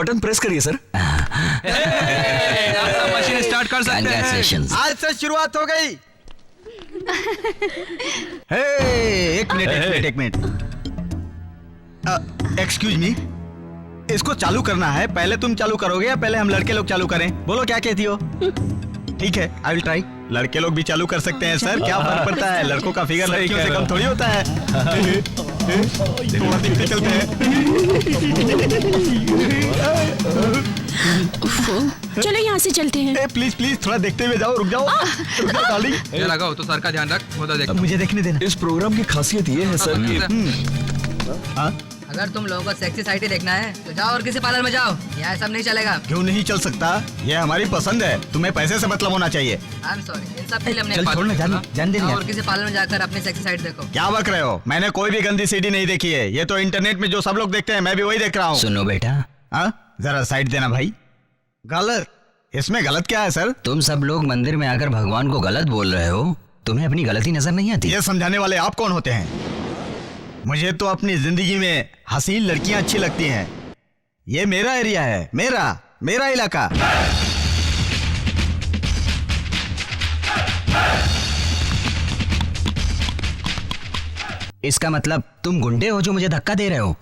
Button press करिए sir. Machine start कर सकते हैं। आज से शुरुआत हो गई। एक मिनट। एक्सक्यूज मी, इसको चालू करना है। पहले तुम चालू करोगे या पहले हम लड़के लोग चालू करें? बोलो क्या कहती हो? ठीक है, आई विल ट्राई। लड़के लोग भी चालू कर सकते हैं सर, क्या फर्क पड़ता है? लड़कों का फिगर लड़कियों से कम थोड़ी होता है। देखते चलते हैं। चलो यहाँ से चलते हैं। प्लीज प्लीज थोड़ा देखते हुए जाओ। रुक जाओ डार्लिंग। ये लगाओ तो सर का ध्यान रख, उधर देख। मुझे देखने देना। इस प्रोग्राम की खासियत ये है सर कि अगर तुम लोगों को सेक्सी साइड देखना है तो जाओ और किसी पार्लर में जाओ, यहाँ सब नहीं चलेगा। क्यों नहीं चल सकता? ये हमारी पसंद है, तुम्हें पैसे से मतलब होना चाहिए। आई एम सॉरी, इन सब के लिए हमने चल छोड़ ना, जान दे जाओ और किसी पार्लर में जाकर अपनी सेक्सी साइड देखो। क्या बक रहे हो? मैंने कोई भी गंदी सीडी नहीं देखी है। ये तो इंटरनेट में जो सब लोग देखते हैं मैं भी वही देख रहा हूँ। सुनो बेटा, जरा साइड देना भाई। गलत? इसमें गलत क्या है सर? तुम सब लोग मंदिर में आकर भगवान को गलत बोल रहे हो। तुम्हें अपनी गलती नजर नहीं आती? ये समझाने वाले आप कौन होते हैं? मुझे तो अपनी जिंदगी में हसीन लड़कियां अच्छी लगती हैं। ये मेरा एरिया है, मेरा इलाका। इसका मतलब तुम गुंडे हो जो मुझे धक्का दे रहे हो?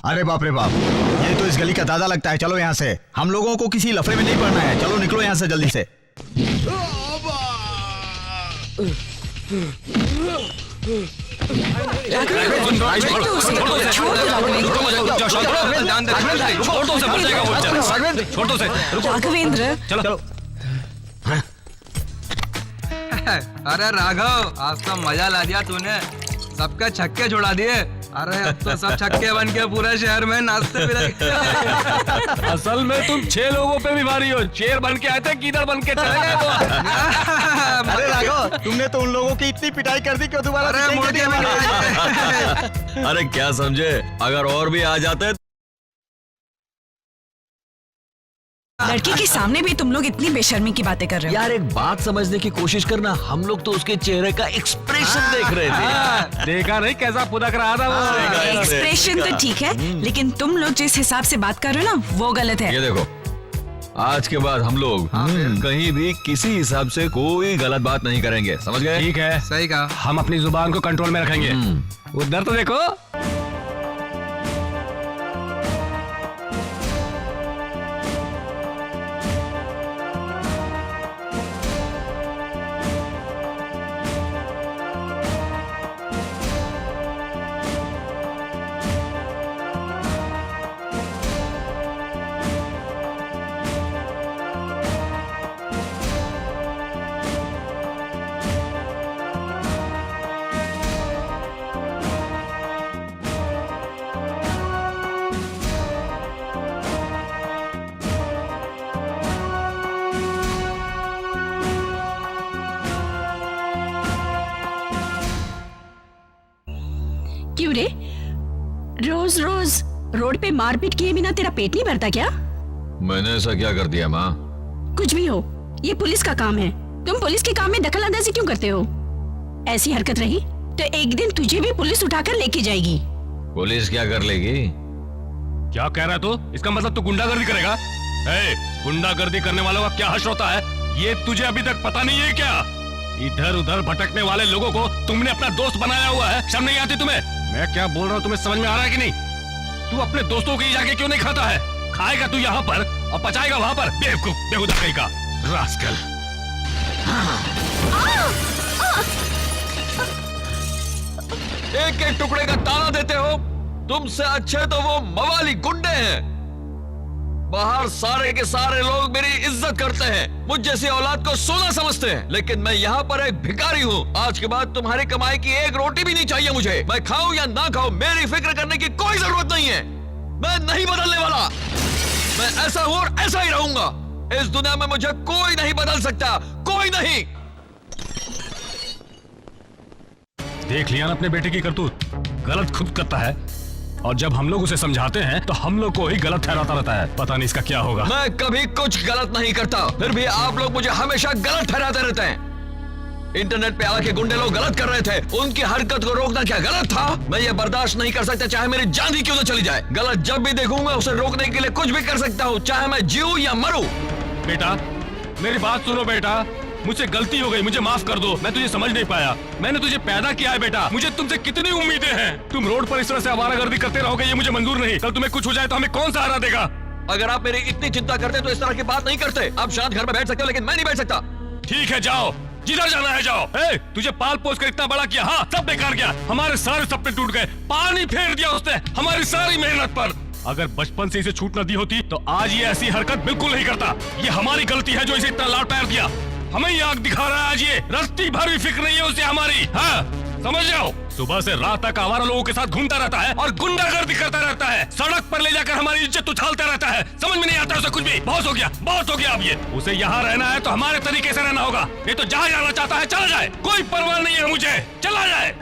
अरे बाप रे बाप, ये तो इस गली का दादा लगता है। चलो यहाँ से, हम लोगों को किसी लफड़े में नहीं पड़ना है। चलो निकलो यहाँ से जल्दी से। राघवेंद्र, चलो। अरे राघव, आज तो मजा ला दिया तूने, सबके छक्के छुड़ा दिए। अरे अब तो सब छक्के बन के पूरे शहर में नाचते भी लगे। असल में तुम 6 लोगों पे भी भारी हो। शेर बन के आए थे, कीदड़ बन के चले गए तो। अरे राघव, तुमने तो उन लोगों की इतनी पिटाई कर दी कि दोबारा अरे दिखेंगे मुर्गे नहीं हमारे। अरे क्या समझे, अगर और भी आ जाते। लड़की के सामने भी तुम लोग इतनी बेशर्मी की बातें कर रहे हो। यार एक बात समझने की कोशिश करना, हम लोग तो उसके चेहरे का एक्सप्रेशन देख रहे थे। देखा नहीं कैसा पुदक रहा था वो। एक्सप्रेशन तो ठीक है, लेकिन तुम लोग जिस हिसाब से बात कर रहे हो ना वो गलत है। ये देखो, आज के बाद हम लोग कहीं भी किसी हिसाब से कोई गलत बात नहीं करेंगे, समझ गए? ठीक है, सही कहा। हम अपनी जुबान को कंट्रोल में रखेंगे। उधर तो देखो। क्यों रे, रोज रोज रोड पे मारपीट किए बिना तेरा पेट नहीं भरता क्या? मैंने ऐसा क्या कर दिया माँ? कुछ भी हो, ये पुलिस का काम है। तुम पुलिस के काम में दखल अंदाजी क्यों करते हो? ऐसी हरकत रही तो एक दिन तुझे भी पुलिस उठाकर लेके जाएगी। पुलिस क्या कर लेगी? क्या कह रहा है तू? इसका मतलब तू गुंडागर्दी करेगा? गुंडागर्दी करने वालों का क्या हश्र होता है, ये तुझे अभी तक पता नहीं है क्या? इधर उधर भटकने वाले लोगों को तुमने अपना दोस्त बनाया हुआ है, शर्म नहीं आती तुम्हें? मैं क्या बोल रहा हूँ तुम्हें समझ में आ रहा है कि नहीं? तू अपने दोस्तों की जाके क्यों नहीं खाता है? खाएगा तू यहाँ पर और पचाएगा वहाँ पर। बेवकूफ, बेहुदा कहीं का रास्कल। एक एक टुकड़े का ताना देते हो। तुमसे अच्छे तो वो मवाली गुंडे हैं। बाहर सारे के सारे लोग मेरी इज्जत करते हैं, मुझ जैसी औलाद को सोना समझते हैं, लेकिन मैं यहाँ पर एक भिखारी हूँ। आज के बाद तुम्हारी कमाई की एक रोटी भी नहीं चाहिए मुझे। मैं खाऊं या ना खाऊं, मेरी फिक्र करने की कोई जरूरत नहीं है। मैं नहीं बदलने वाला। मैं ऐसा हूँ और ऐसा ही रहूंगा। इस दुनिया में मुझे कोई नहीं बदल सकता, कोई नहीं। देख लिया ना अपने बेटे की करतूत, गलत खुद करता है और जब हम लोग उसे समझाते हैं तो हम लोग को ही गलत ठहराता रहता है। पता नहीं इसका क्या होगा। मैं कभी कुछ गलत नहीं करता, फिर भी आप लोग मुझे हमेशा गलत ठहराते रहते हैं। इंटरनेट पे आके गुंडे लोग गलत कर रहे थे, उनकी हरकत को रोकना क्या गलत था? मैं ये बर्दाश्त नहीं कर सकता, चाहे मेरी जान ही क्यों न चली जाए। गलत जब भी देखूंगा उसे रोकने के लिए कुछ भी कर सकता हूँ, चाहे मैं जीऊं या मरूं। बेटा मेरी बात सुनो बेटा, मुझसे गलती हो गई, मुझे माफ कर दो। मैं तुझे समझ नहीं पाया, मैंने तुझे पैदा किया है बेटा। मुझे तुमसे कितनी उम्मीदें हैं। तुम रोड पर इस तरह से आवारागर्दी करते रहोगे ये मुझे मंजूर नहीं। कल तुम्हें कुछ हो जाए तो हमें कौन सहारा देगा? अगर आप मेरी इतनी चिंता करते तो इस तरह की बात नहीं करते। आप शांत घर में बैठ सकते हो, लेकिन मैं नहीं बैठ सकता। ठीक है जाओ, जिधर जाना है जाओ। तुझे पाल पोस कर इतना बड़ा किया, हाँ सब बेकार गया। हमारे सारे सपने टूट गए, पानी फेर दिया उसने हमारी सारी मेहनत पर। अगर बचपन से इसे छूट न दी होती तो आज ये ऐसी हरकत बिल्कुल नहीं करता। ये हमारी गलती है जो इसे इतना लाड प्यार दिया। हमें ये आग दिखा रहा है आज, ये रत्ती भर भी फिक्र नहीं है उसे हमारी। हाँ समझ जाओ, सुबह से रात तक आवारा लोगों के साथ घूमता रहता है और गुंडागर्दी करता रहता है। सड़क पर ले जाकर हमारी इज्जत उछालता रहता है। समझ में नहीं आता उसे कुछ भी। बहुत हो गया, बहुत हो गया। अब ये उसे यहाँ रहना है तो हमारे तरीके से रहना होगा। ये तो जहाँ जाना चाहता है चला जाए, कोई परवाह नहीं है मुझे, चला जाए।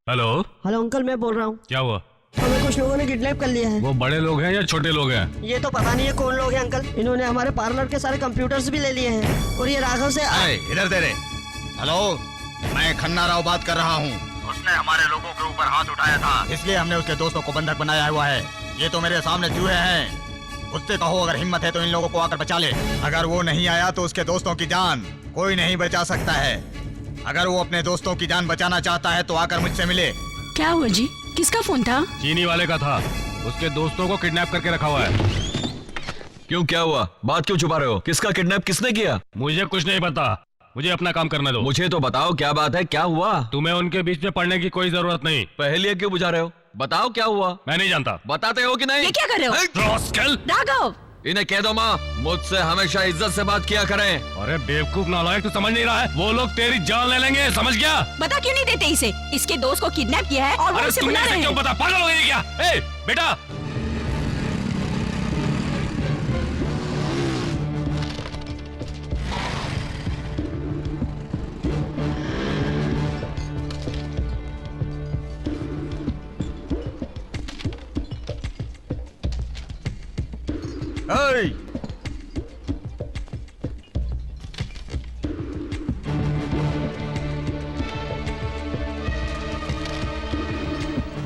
हेलो हेलो अंकल, मैं बोल रहा हूँ। क्या हुआ? हमें कुछ लोगों ने किडनैप कर लिया है। वो बड़े लोग हैं या छोटे लोग हैं? ये तो पता नहीं है कौन लोग हैं अंकल। इन्होंने हमारे पार्लर के सारे कंप्यूटर्स भी ले लिए हैं और ये राघव से इधर दे रे। हेलो, मैं खन्ना राव बात कर रहा हूँ। उसने हमारे लोगों के ऊपर हाथ उठाया था, इसलिए हमने उसके दोस्तों को बंधक बनाया हुआ है। ये तो मेरे सामने चूहे हैं। उससे कहो अगर हिम्मत है तो इन लोगों को आकर बचा ले। अगर वो नहीं आया तो उसके दोस्तों की जान कोई नहीं बचा सकता है। अगर वो अपने दोस्तों की जान बचाना चाहता है तो आकर मुझसे मिले। क्या हुआ जी, किसका फोन था? चीनी वाले का था, उसके दोस्तों को किडनैप करके रखा हुआ है। क्यों, क्या हुआ? बात क्यों छुपा रहे हो? किसका किडनैप किसने किया? मुझे कुछ नहीं पता, मुझे अपना काम करने दो। मुझे तो बताओ क्या बात है, क्या हुआ? तुम्हें उनके बीच में पड़ने की कोई जरूरत नहीं। पहेलियां क्यों बुझा रहे हो? बताओ क्या हुआ? मैं नहीं जानता। बताते हो कि नहीं? ये क्या कर रहे हो? रॉस्कल! राघव, इन्हें कह दो माँ, मुझसे हमेशा इज्जत से बात किया करें। अरे बेवकूफ नालायक, तू समझ नहीं रहा है? वो लोग तेरी जान ले लेंगे, समझ गया? बता क्यों नहीं देते इसे? इसके दोस्त को किडनैप किया है और वो अरे उसे तुमने बुला इसे रहे क्यों हैं। पता? पागल हो गई क्या? ए, बेटा! Hey!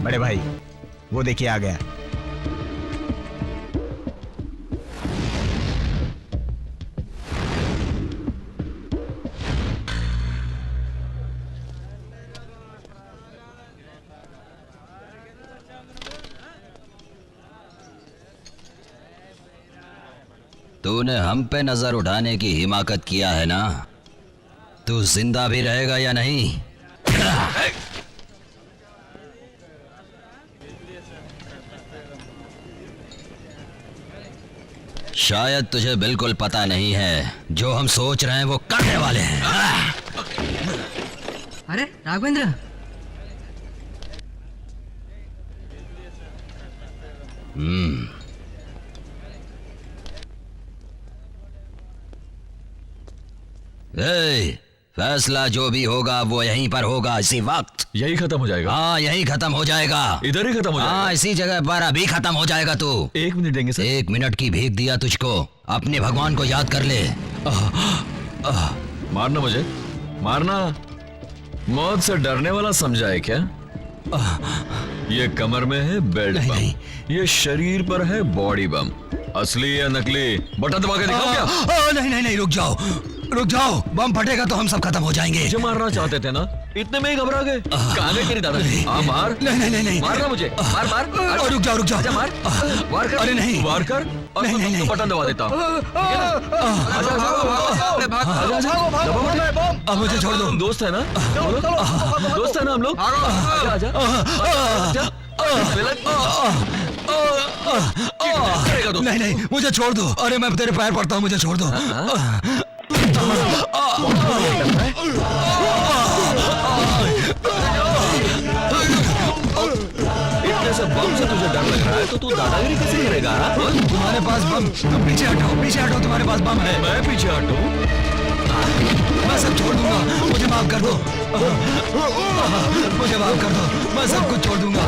बड़े भाई, वो देखिए आ गया। तूने हम पे नजर उठाने की हिमाकत किया है ना? तू जिंदा भी रहेगा या नहीं? शायद तुझे बिल्कुल पता नहीं है जो हम सोच रहे हैं वो करने वाले हैं। अरे राघवेंद्र, फैसला जो भी होगा वो यहीं पर होगा, इसी वक्त। यही खत्म हो जाएगा? हाँ, यहीं खत्म हो जाएगा। इधर ही खत्म हो जाएगा? हाँ, इसी जगह पर अभी खत्म हो जाएगा तू। 1 मिनट देंगे सर? 1 मिनट की भीख दिया तुझको, अपने भगवान को याद कर ले। मारना मुझे, मारना। मौत से डरने वाला समझा है क्या? ये कमर में है बेल्ट नहीं, बम, नहीं। ये शरीर पर है बॉडी बम। असली या नकली? बटन दबा के दिखाओ क्या? नहीं नहीं नहीं, रुक जाओ रुक जाओ, बम फटेगा तो हम सब खत्म हो जाएंगे। मुझे मारना चाहते थे ना, इतने में ही घबरा गए। कहाँ गए तेरी दादाजी? मार। नहीं नहीं नहीं, मारना मुझे, मार मार। रुक जाओ रुक जाओ। आजा, मार वार कर। अरे नहीं। वार कर और नहीं, मैं नहीं, तुमको नहीं। बटन दबा देता हूँ। अब मुझे छोड़ दो। दोस्त है ना? दोस्त है ना हम लोग? आजा आजा आजा। करेगा तो? नहीं नहीं, मुझे छोड़ दो। अरे मैं तेरे पैर पड़ता हूँ, मुझे छोड़ दो। इतने से बम से तुझे डर लग रहा है तो तू दादागिरी कैसे करेगा? तुम्हारे पास बम, तुम पीछे हटो, तुम्हारे पास बम है। मैं पीछे हटूं? मैं सब छोड़ दूंगा, मुझे माफ कर दो। मुझे माफ कर दो, मैं सब कुछ छोड़ दूंगा।